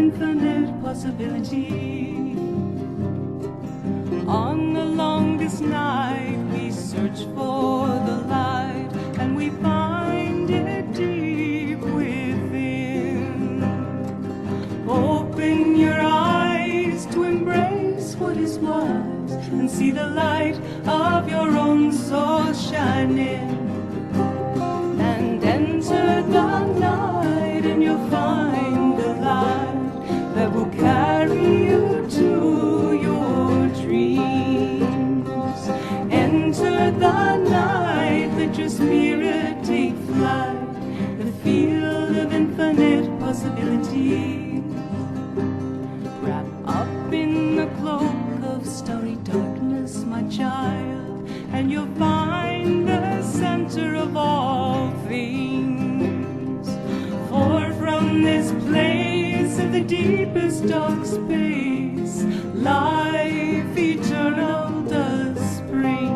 infinite possibility. On the longest night we search for the light, and we find it deep within. Open your eyes to embrace what is wise, and see the light of your own soul shine in. And enter the night, and you'll find the light that will carry you to your dreams. Enter the night, let your spirit take flight, the field of infinite possibility. Wrap up in the cloak of starry darkness, my child, and you'll find the center of all things. For from this place of the deepest dark space, life eternal does spring.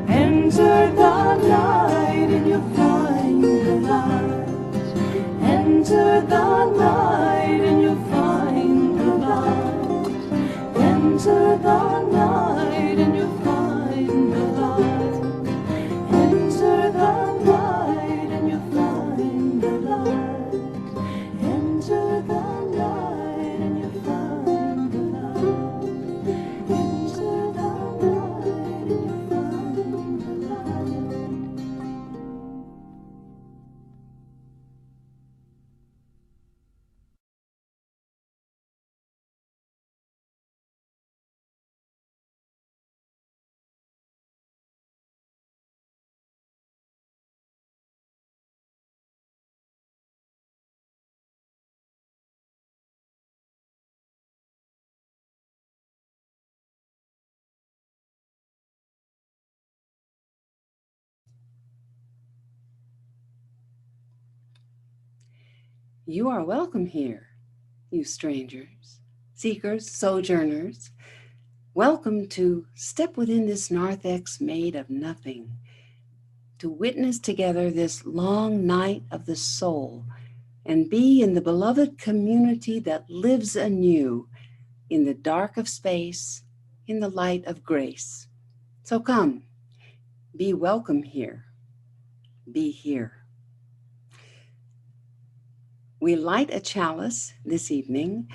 Enter the night, and you'll find the light. Enter the night, and you'll find the light. Enter the night, and you'll find the light. Enter the night, and you'll find the light. Enter the night, and you'll find the light. Enter the night, and you'll find the light. You are welcome here, you strangers, seekers, sojourners. Welcome to step within this narthex made of nothing, to witness together this long night of the soul, and be in the beloved community that lives anew in the dark of space, in the light of grace. So come, be welcome here, be here. We light a chalice this evening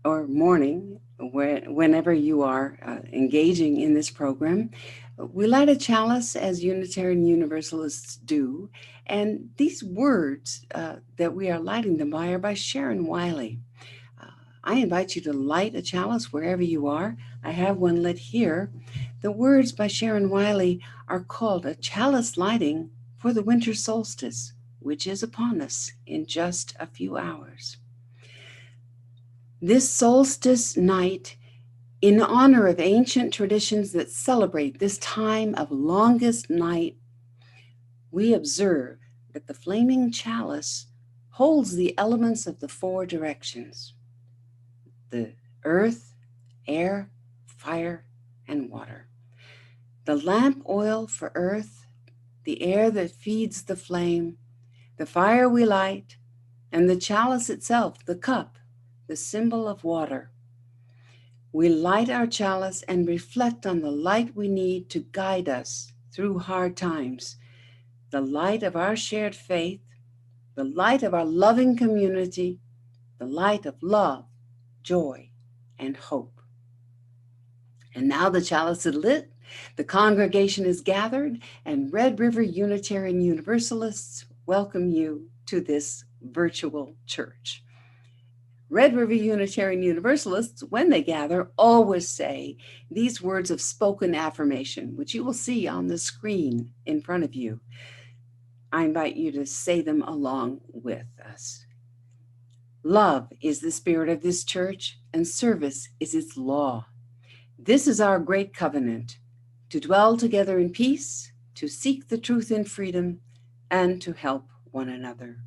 or morning, whenever you are engaging in this program. We light a chalice as Unitarian Universalists do, and these words that we are lighting them by are by Sharon Wiley. I invite you to light a chalice wherever you are. I have one lit here. The words by Sharon Wiley are called a chalice lighting for the winter solstice, which is upon us in just a few hours. This solstice night, in honor of ancient traditions that celebrate this time of longest night, we observe that the flaming chalice holds the elements of the four directions: the earth, air, fire, and water. The lamp oil for earth, the air that feeds the flame, the fire we light, and the chalice itself, the cup, the symbol of water. We light our chalice and reflect on the light we need to guide us through hard times, the light of our shared faith, the light of our loving community, the light of love, joy, and hope. And now the chalice is lit, the congregation is gathered, and Red River Unitarian Universalists welcome you to this virtual church. Red River Unitarian Universalists, when they gather, always say these words of spoken affirmation, which you will see on the screen in front of you. I invite you to say them along with us. Love is the spirit of this church, and service is its law. This is our great covenant, to dwell together in peace, to seek the truth in freedom, and to help one another.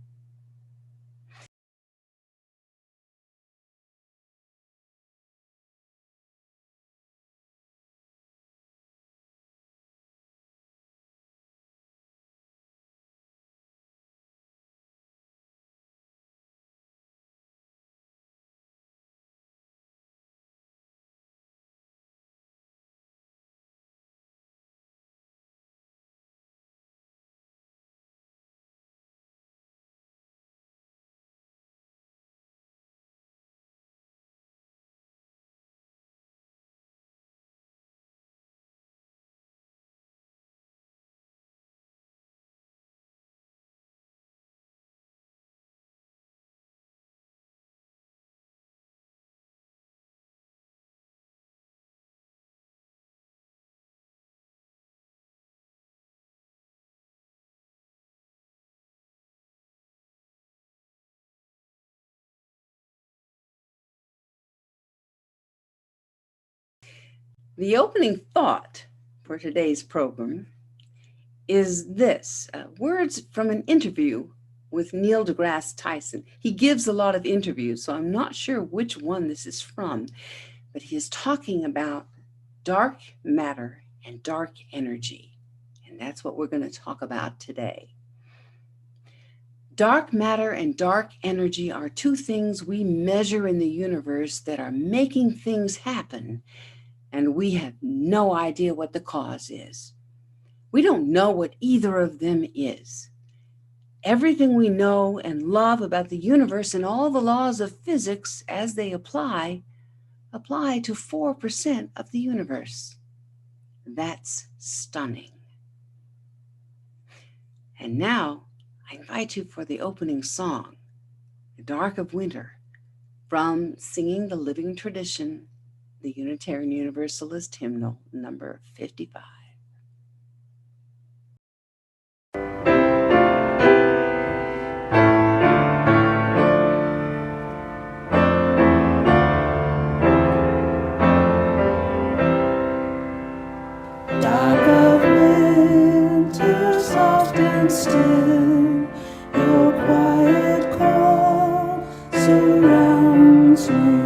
The opening thought for today's program is this words from an interview with Neil deGrasse Tyson. He gives a lot of interviews, so I'm not sure which one this is from, but he is talking about dark matter and dark energy. And that's what we're going to talk about today. Dark matter and dark energy are two things we measure in the universe that are making things happen, and we have no idea what the cause is. We don't know what either of them is. Everything we know and love about the universe and all the laws of physics as they apply to 4% of the universe. That's stunning. And now I invite you for the opening song, The Dark of Winter, from Singing the Living Tradition, the Unitarian Universalist hymnal number 55. Dark of winter, soft and still, your quiet call surrounds me.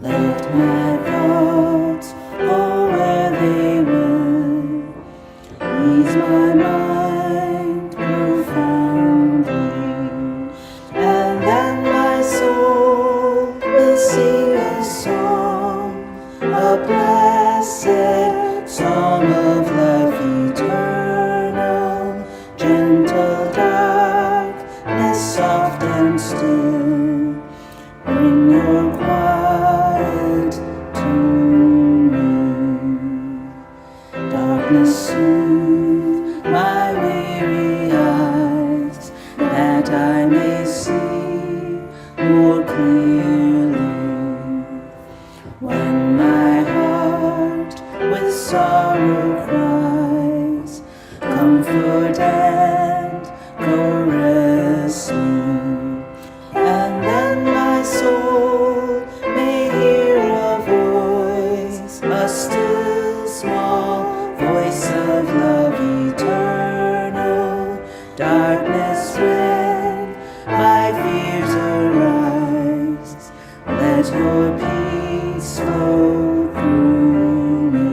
Let my thoughts go where they will, ease my mind profoundly, and then my soul will sing a song, a blessed song of life eternal, gentle darkness, soft and still. Bring your quiet to me. Darkness, soothe my weary eyes, that I may see more clearly. When my heart with sorrow cries, comfort and caress me, and then my soul may hear a voice, a still small voice of love eternal. Darkness, when my fears arise, let your peace flow through me.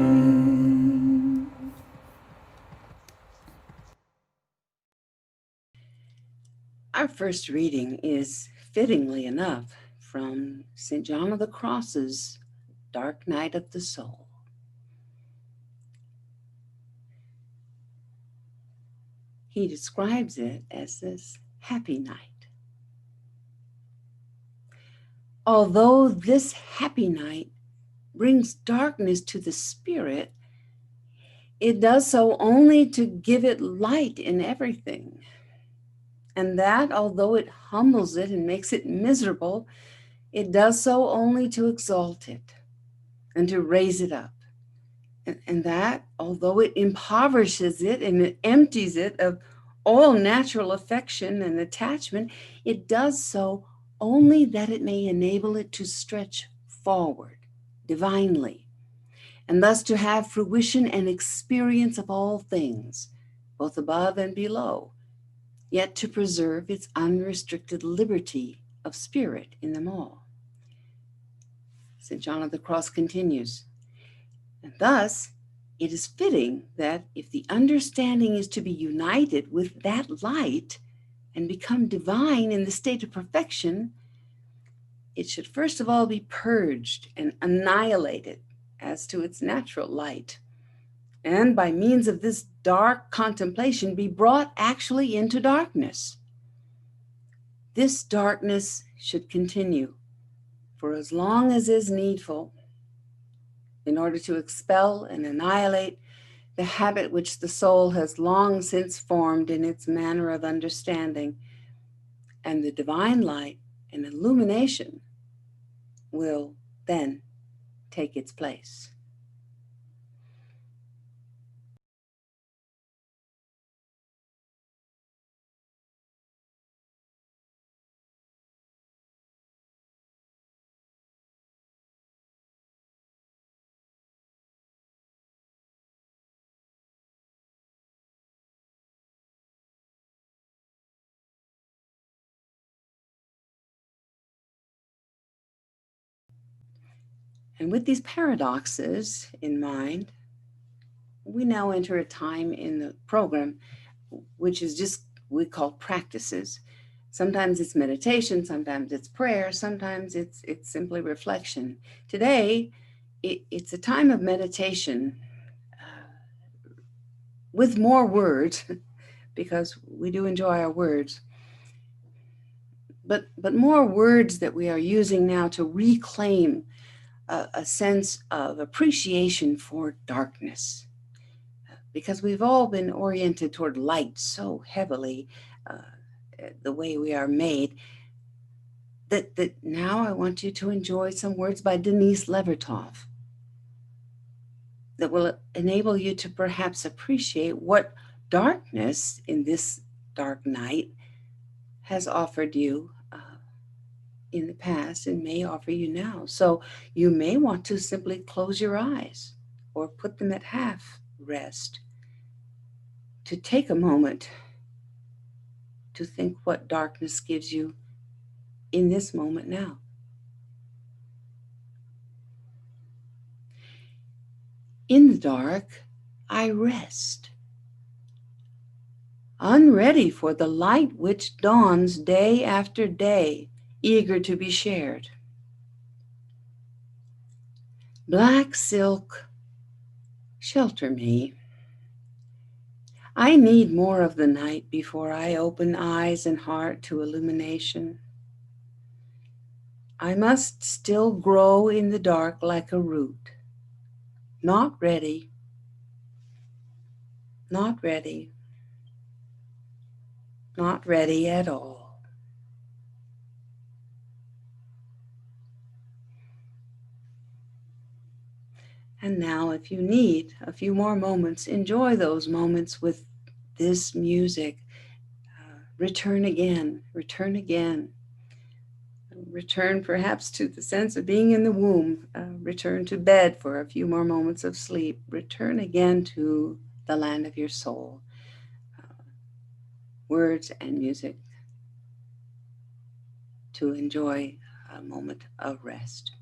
Our first reading is, fittingly enough, from St. John of the Cross's Dark Night of the Soul. He describes it as this happy night. Although this happy night brings darkness to the spirit, it does so only to give it light in everything. And that, although it humbles it and makes it miserable, it does so only to exalt it and to raise it up. And that, although it impoverishes it and it empties it of all natural affection and attachment, it does so only that it may enable it to stretch forward divinely, and thus to have fruition and experience of all things, both above and below, yet to preserve its unrestricted liberty of spirit in them all. St. John of the Cross continues, and thus it is fitting that if the understanding is to be united with that light and become divine in the state of perfection, it should first of all be purged and annihilated as to its natural light, and by means of this dark contemplation be brought actually into darkness. This darkness should continue for as long as is needful in order to expel and annihilate the habit which the soul has long since formed in its manner of understanding, and the divine light and illumination will then take its place. And with these paradoxes in mind, we now enter a time in the program which is just we call practices. Sometimes it's meditation, sometimes it's prayer, sometimes it's simply reflection. Today, it's a time of meditation with more words, because we do enjoy our words, but more words that we are using now to reclaim a sense of appreciation for darkness, because we've all been oriented toward light so heavily, the way we are made, that now I want you to enjoy some words by Denise Levertov that will enable you to perhaps appreciate what darkness in this dark night has offered you in the past and may offer you now. So you may want to simply close your eyes or put them at half rest to take a moment to think what darkness gives you in this moment now. In the dark, I rest, unready for the light which dawns day after day, eager to be shared. Black silk, shelter me. I need more of the night before I open eyes and heart to illumination. I must still grow in the dark like a root, not ready, not ready, not ready at all. And now, if you need a few more moments, enjoy those moments with this music. Return again, return again. Return perhaps to the sense of being in the womb. Return to bed for a few more moments of sleep. Return again to the land of your soul. Words and music to enjoy a moment of rest.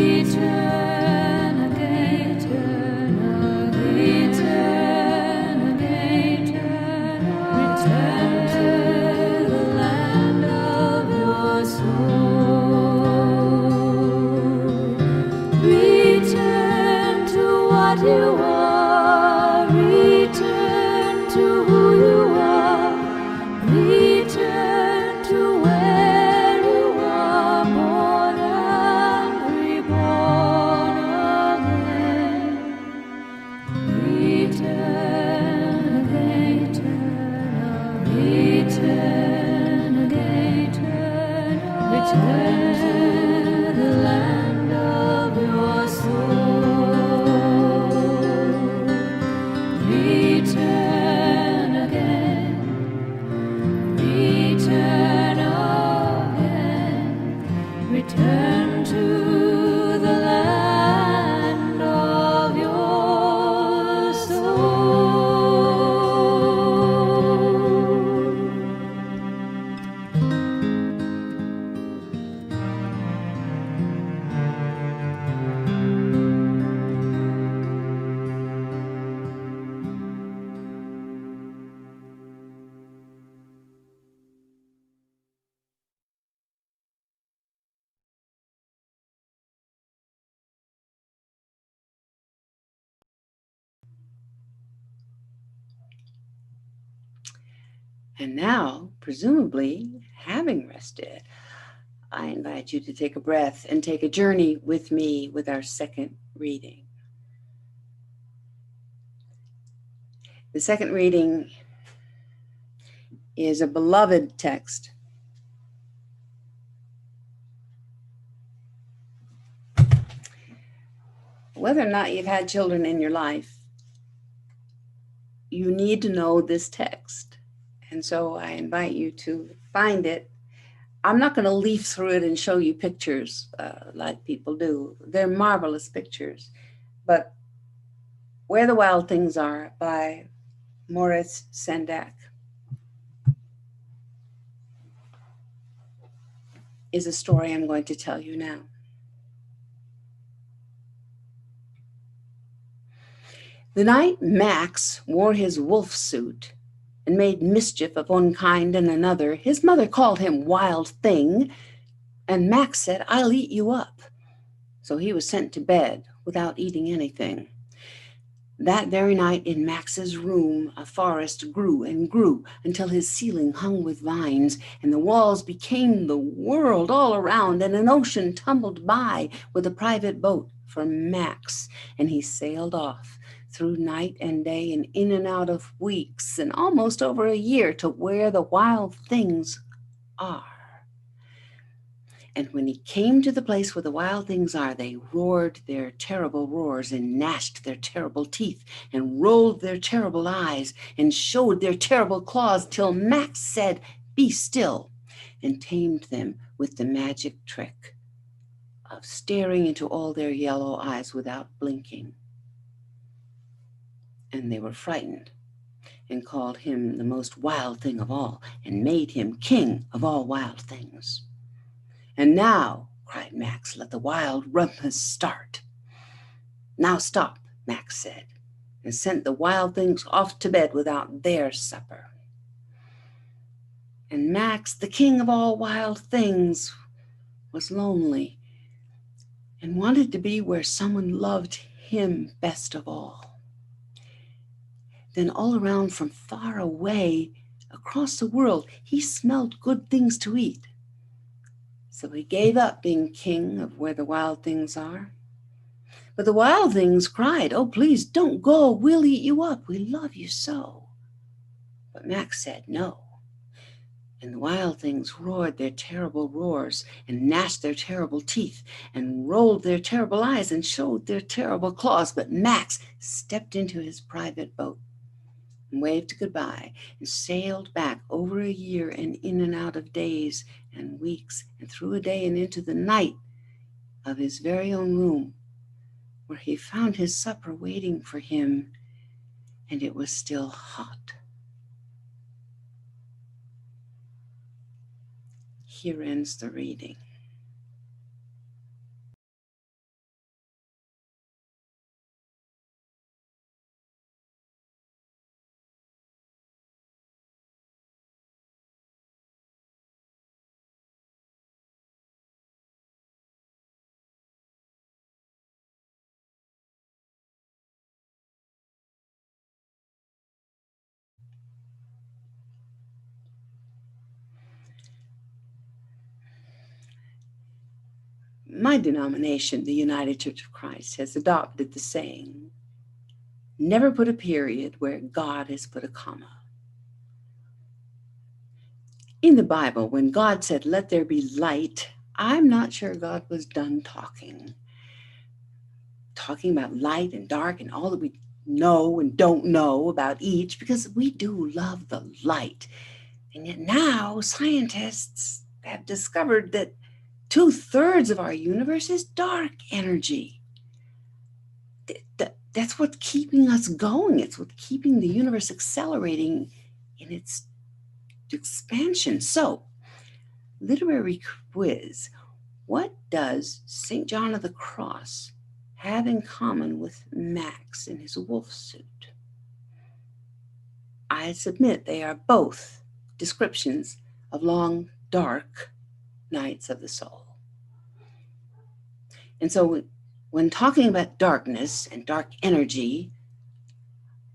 Return again. the land of your soul. Return again, return again, return to the land of your soul. And now, presumably, having rested, I invite you to take a breath and take a journey with me with our second reading. The second reading is a beloved text. Whether or not you've had children in your life, you need to know this text. And so I invite you to find it. I'm not going to leaf through it and show you pictures like people do. They're marvelous pictures. But Where the Wild Things Are by Maurice Sendak is a story I'm going to tell you now. The night Max wore his wolf suit and made mischief of one kind and another, his mother called him Wild Thing, and Max said, "I'll eat you up." So he was sent to bed without eating anything. That very night in Max's room, a forest grew and grew until his ceiling hung with vines, and the walls became the world all around, and an ocean tumbled by with a private boat for Max, and he sailed off through night and day and in and out of weeks and almost over a year to where the wild things are. And when he came to the place where the wild things are, they roared their terrible roars and gnashed their terrible teeth and rolled their terrible eyes and showed their terrible claws till Max said, "Be still," and tamed them with the magic trick of staring into all their yellow eyes without blinking. And they were frightened and called him the most wild thing of all and made him king of all wild things. "And now," cried Max, "let the wild rumpus start." "Now stop," Max said, and sent the wild things off to bed without their supper. And Max, the king of all wild things, was lonely and wanted to be where someone loved him best of all. Then all around from far away, across the world, he smelled good things to eat. So he gave up being king of where the wild things are. But the wild things cried, "Oh, please don't go. We'll eat you up. We love you so." But Max said no. And the wild things roared their terrible roars and gnashed their terrible teeth and rolled their terrible eyes and showed their terrible claws. But Max stepped into his private boat and waved goodbye and sailed back over a year and in and out of days and weeks and through a day and into the night of his very own room, where he found his supper waiting for him, and it was still hot. Here ends the reading. My denomination, the United Church of Christ, has adopted the saying, "Never put a period where God has put a comma." In the Bible, when God said, "Let there be light," I'm not sure God was done talking about light and dark and all that we know and don't know about each, because we do love the light. And yet now scientists have discovered that 2/3 of our universe is dark energy. That's what's keeping us going. It's what's keeping the universe accelerating in its expansion. So, literary quiz. What does St. John of the Cross have in common with Max in his wolf suit? I submit they are both descriptions of long, dark nights of the soul. And so when talking about darkness and dark energy,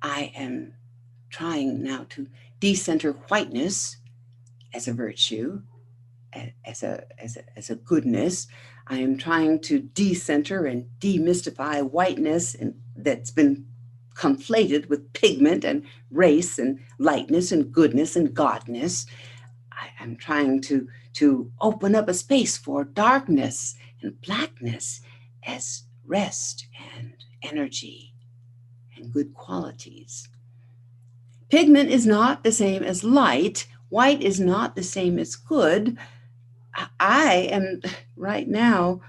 I am trying now to decenter whiteness as a virtue, as a goodness. I am trying to decenter and demystify whiteness, and that's been conflated with pigment and race and lightness and goodness and godness. I'm trying to open up a space for darkness and blackness as rest and energy and good qualities. Pigment is not the same as light. White is not the same as good. I am right now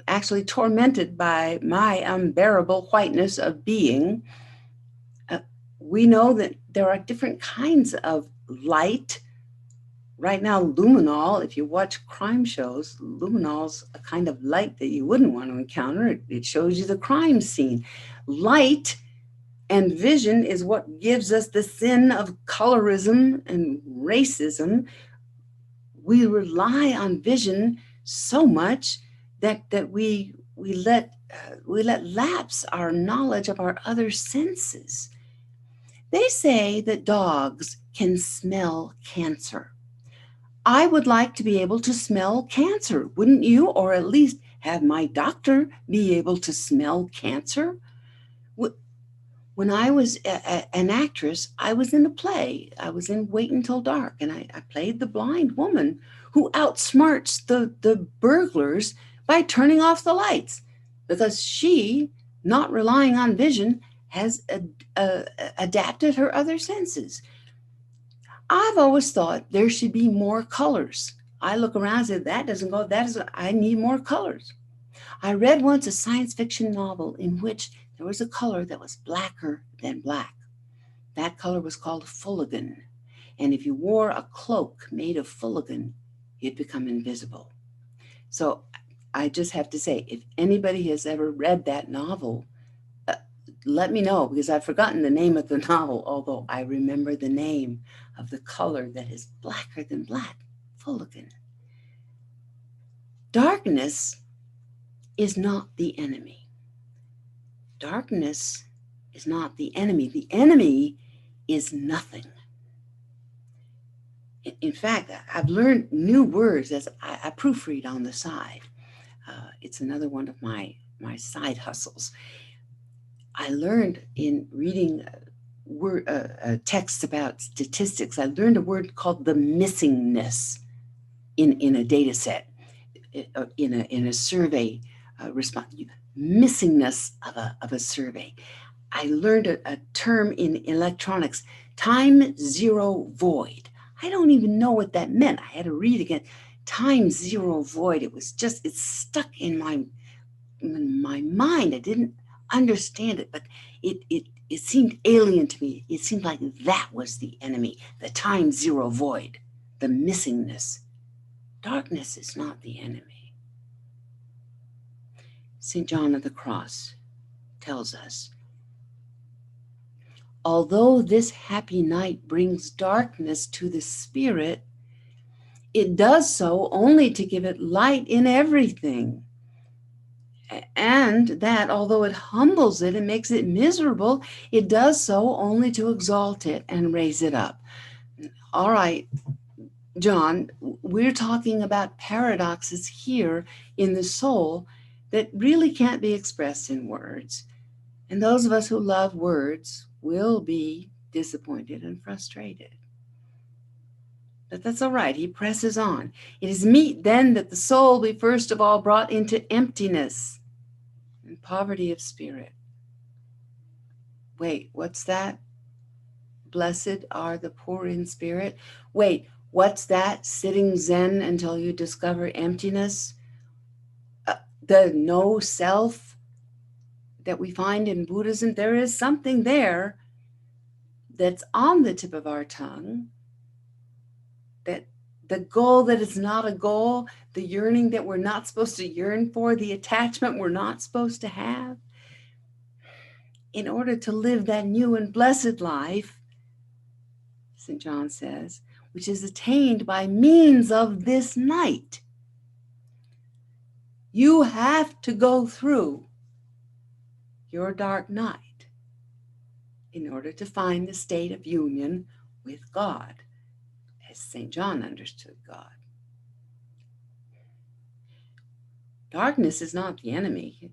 actually tormented by my unbearable whiteness of being. We know that there are different kinds of light. Right now, luminol, if you watch crime shows, luminol's a kind of light that you wouldn't want to encounter. It shows you the crime scene. Light and vision is what gives us the sin of colorism and racism. We rely on vision so much that we let lapse our knowledge of our other senses. They say that dogs can smell cancer. I would like to be able to smell cancer, wouldn't you? Or at least have my doctor be able to smell cancer. When I was an actress, I was in a play. I was in Wait Until Dark, and I played the blind woman who outsmarts the burglars by turning off the lights, because she, not relying on vision, has adapted her other senses. I've always thought there should be more colors. I look around and say, that doesn't go, I need more colors. I read once a science fiction novel in which there was a color that was blacker than black. That color was called fulligan. And if you wore a cloak made of fulligan, you'd become invisible. So I just have to say, if anybody has ever read that novel, let me know, because I've forgotten the name of the novel, although I remember the name of the color that is blacker than black, fulligan. Darkness is not the enemy. Darkness is not the enemy. The enemy is nothing. In fact, I've learned new words as I proofread on the side. It's another one of my side hustles. I learned in reading texts about statistics, I learned a word called the missingness in a data set, in a survey response, missingness of a survey. I learned a term in electronics, time zero void. I don't even know what that meant. I had to read again. Time zero void. It stuck in my mind. I didn't understand it, but it seemed alien to me. It seemed like that was the enemy, the time zero void, the missingness. Darkness is not the enemy. St. John of the Cross tells us, although this happy night brings darkness to the spirit, it does so only to give it light in everything. And that although it humbles it and makes it miserable, it does so only to exalt it and raise it up. All right, John, we're talking about paradoxes here in the soul that really can't be expressed in words. And those of us who love words will be disappointed and frustrated. But that's all right. He presses on. It is meet then that the soul be first of all brought into emptiness and poverty of spirit. Wait, what's that? Blessed are the poor in spirit. Wait, what's that? Sitting Zen until you discover emptiness? The no self that we find in Buddhism, there is something there that's on the tip of our tongue, that the goal that is not a goal, the yearning that we're not supposed to yearn for, the attachment we're not supposed to have. In order to live that new and blessed life, St. John says, which is attained by means of this night, you have to go through your dark night in order to find the state of union with God, as St. John understood God. Darkness is not the enemy.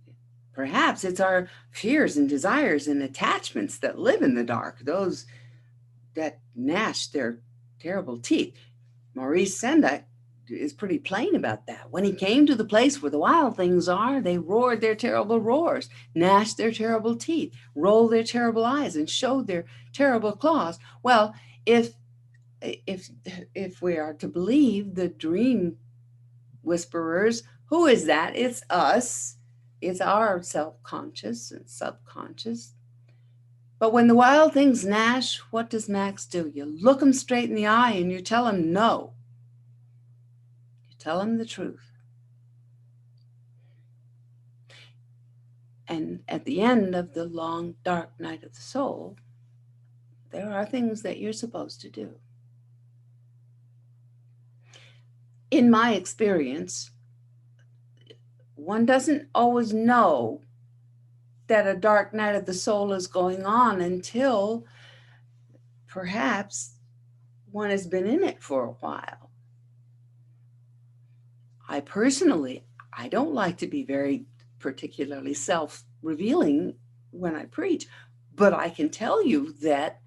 Perhaps it's our fears and desires and attachments that live in the dark, those that gnash their terrible teeth. Maurice Sendak is pretty plain about that. When he came to the place where the wild things are, they roared their terrible roars, gnashed their terrible teeth, rolled their terrible eyes, and showed their terrible claws. Well, if we are to believe the dream whisperers, who is that? It's us. It's our self-conscious and subconscious. But when the wild things gnash, what does Max do? You look them straight in the eye and you tell them no. You tell them the truth. And at the end of the long, dark night of the soul, there are things that you're supposed to do. In my experience, one doesn't always know that a dark night of the soul is going on until perhaps one has been in it for a while. I personally, I don't like to be very particularly self-revealing when I preach, but I can tell you that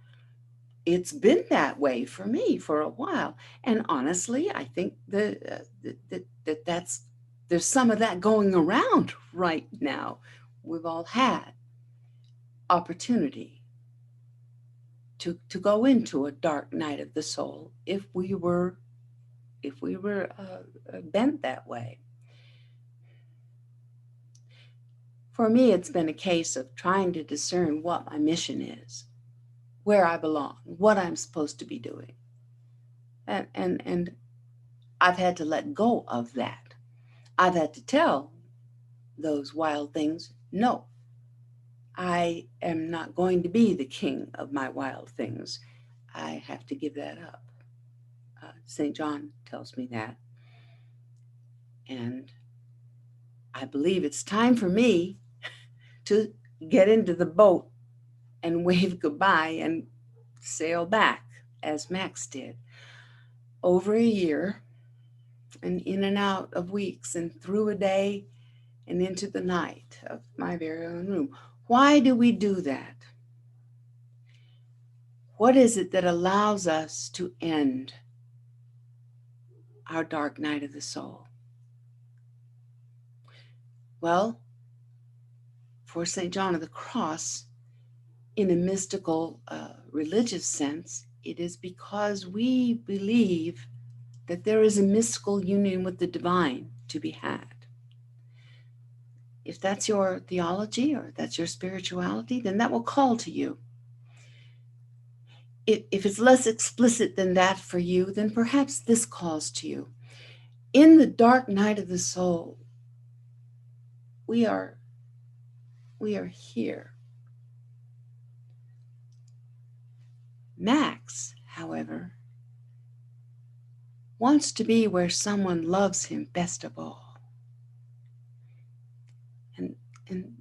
it's been that way for me for a while. And honestly, I think that's there's some of that going around right now. We've all had opportunity to go into a dark night of the soul if we were bent that way. For me, it's been a case of trying to discern what my mission is, where I belong, what I'm supposed to be doing. And I've had to let go of that. I've had to tell those wild things, no, I am not going to be the king of my wild things. I have to give that up. St. John tells me that. And I believe it's time for me to get into the boat and wave goodbye and sail back, as Max did. Over a year, and in and out of weeks, and through a day, and into the night of my very own room. Why do we do that? What is it that allows us to end our dark night of the soul? Well, for St. John of the Cross, in a mystical, religious sense, it is because we believe that there is a mystical union with the divine to be had. If that's your theology or that's your spirituality, then that will call to you. If it's less explicit than that for you, then perhaps this calls to you. In the dark night of the soul, we are here. Max, however, wants to be where someone loves him best of all. And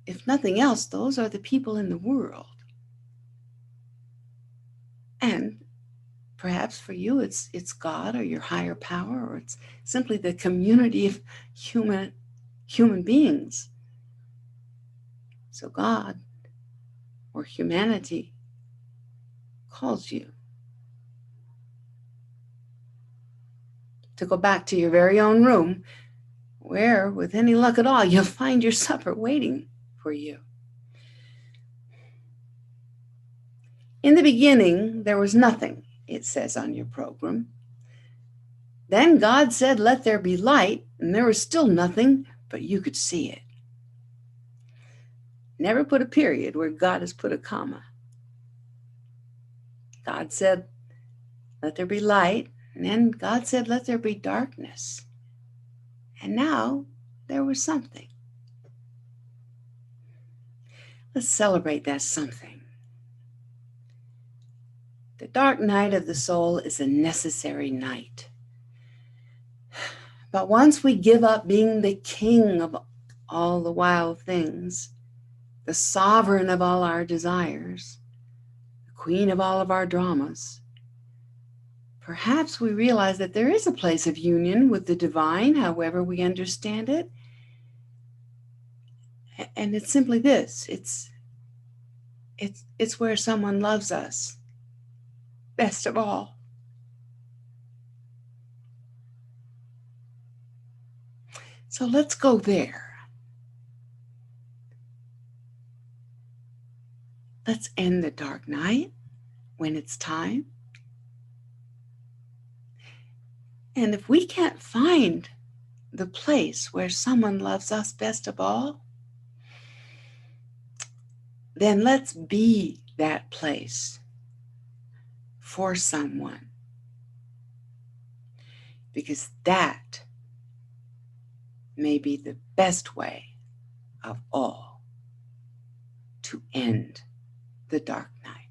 if nothing else, those are the people in the world. And perhaps for you, it's God or your higher power, or it's simply the community of human beings. So God or humanity calls you. to go back to your very own room, where, with any luck at all, you'll find your supper waiting for you. In the beginning, there was nothing, it says on your program. Then God said, "Let there be light," and there was still nothing, but you could see it. Never put a period where God has put a comma. God said, "Let there be light," and then God said, "Let there be darkness." And now there was something. Let's celebrate that something. The dark night of the soul is a necessary night. But once we give up being the king of all the wild things, the sovereign of all our desires, the queen of all of our dramas, perhaps we realize that there is a place of union with the divine, however we understand it. And it's simply this: it's where someone loves us best of all. So let's go there. Let's end the dark night when it's time. And if we can't find the place where someone loves us best of all, then let's be that place for someone. Because that may be the best way of all to end the dark night.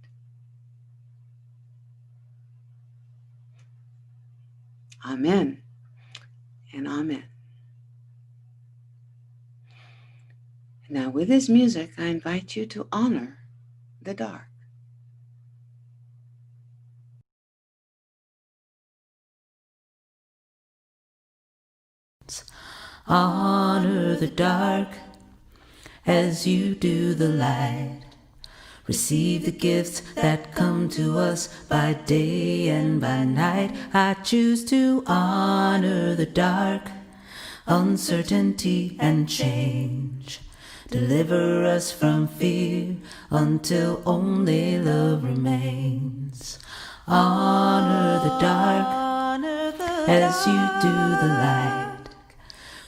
Amen and amen. Now, with this music, I invite you to honor the dark. Honor the dark as you do the light. Receive the gifts that come to us by day and by night. I choose to honor the dark, uncertainty and change. Deliver us from fear until only love remains. Honor the dark as you do the light.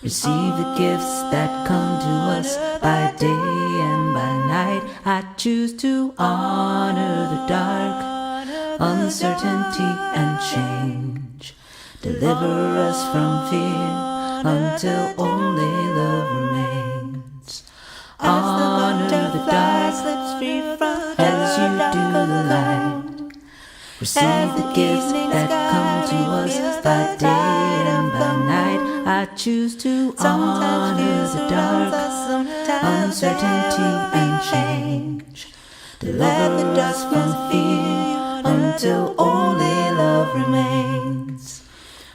Receive the gifts that come to us by day and by night. I choose to honor the dark, uncertainty and change. Deliver us from fear until only love remains. Honor the dark as you do the light. Receive the gifts that come to us by day and by night. I choose to honor the dark, uncertainty and change. Deliver us from fear until only love remains.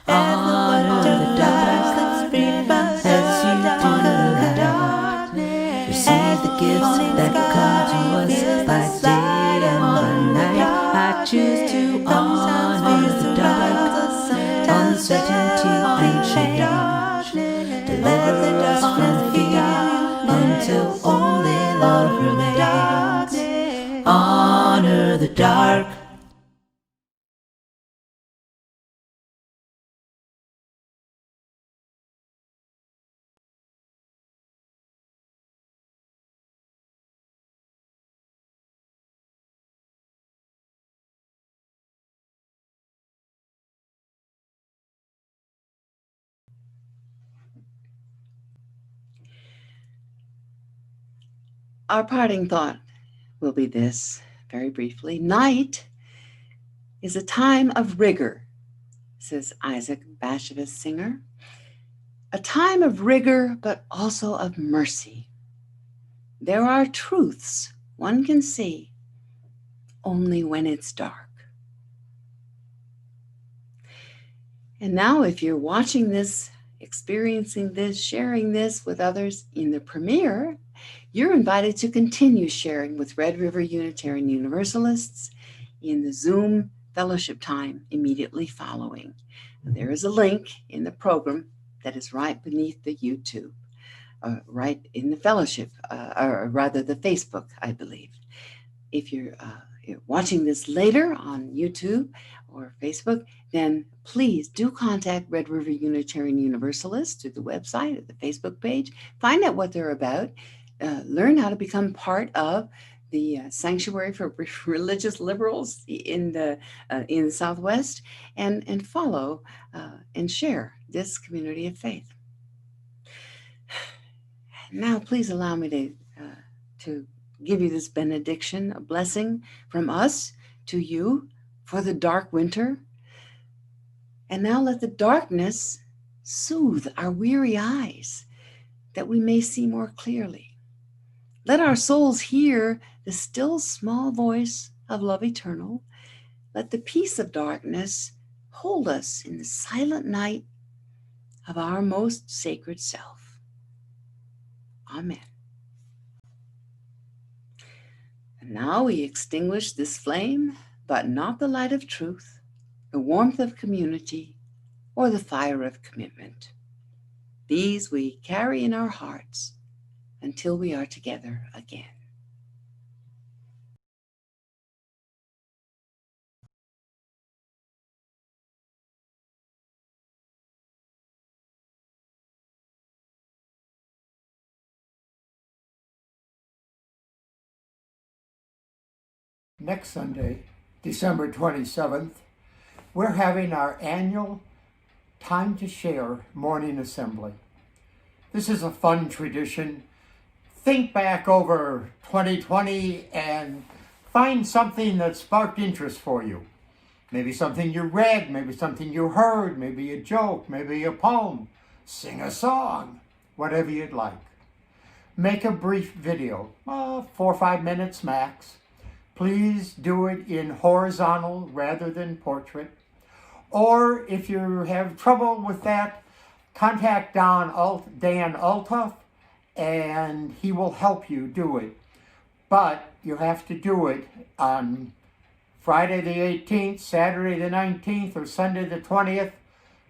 Honor the dark as you do the light. Receive the gifts that come to us by day and by night. I choose to honor the dark, uncertainty and change. Deliver us from fear until only love remains. Honor the dark. Our parting thought will be this, very briefly. Night is a time of rigor, says Isaac Bashevis Singer. A time of rigor, but also of mercy. There are truths one can see only when it's dark. And now, if you're watching this, experiencing this, sharing this with others in the premiere, you're invited to continue sharing with Red River Unitarian Universalists in the Zoom fellowship time immediately following. There is a link in the program that is right beneath the YouTube, right in the fellowship, or rather the Facebook, I believe. If you're watching this later on YouTube or Facebook, then please do contact Red River Unitarian Universalists through the website or the Facebook page. Find out what they're about. Learn how to become part of the sanctuary for religious liberals in the Southwest, and follow and share this community of faith. Now, please allow me to give you this benediction, a blessing from us to you for the dark winter. And now let the darkness soothe our weary eyes, that we may see more clearly. Let our souls hear the still small voice of love eternal. Let the peace of darkness hold us in the silent night of our most sacred self. Amen. And now we extinguish this flame, but not the light of truth, the warmth of community, or the fire of commitment. These we carry in our hearts until we are together again. Next Sunday, December 27th, we're having our annual Time to Share morning assembly. This is a fun tradition. Think back over 2020 and find something that sparked interest for you. Maybe something you read, maybe something you heard, maybe a joke, maybe a poem. Sing a song, whatever you'd like. Make a brief video, 4 or 5 minutes max. Please do it in horizontal rather than portrait. Or if you have trouble with that, contact Dan Althoff and he will help you do it. But you have to do it on Friday the 18th, Saturday the 19th, or Sunday the 20th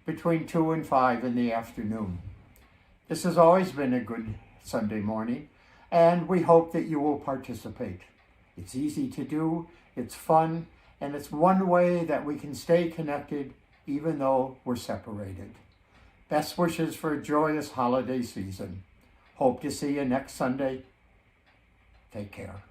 between 2 and 5 in the afternoon. This has always been a good Sunday morning, and we hope that you will participate. It's easy to do, it's fun, and it's one way that we can stay connected even though we're separated. Best wishes for a joyous holiday season. Hope to see you next Sunday. Take care.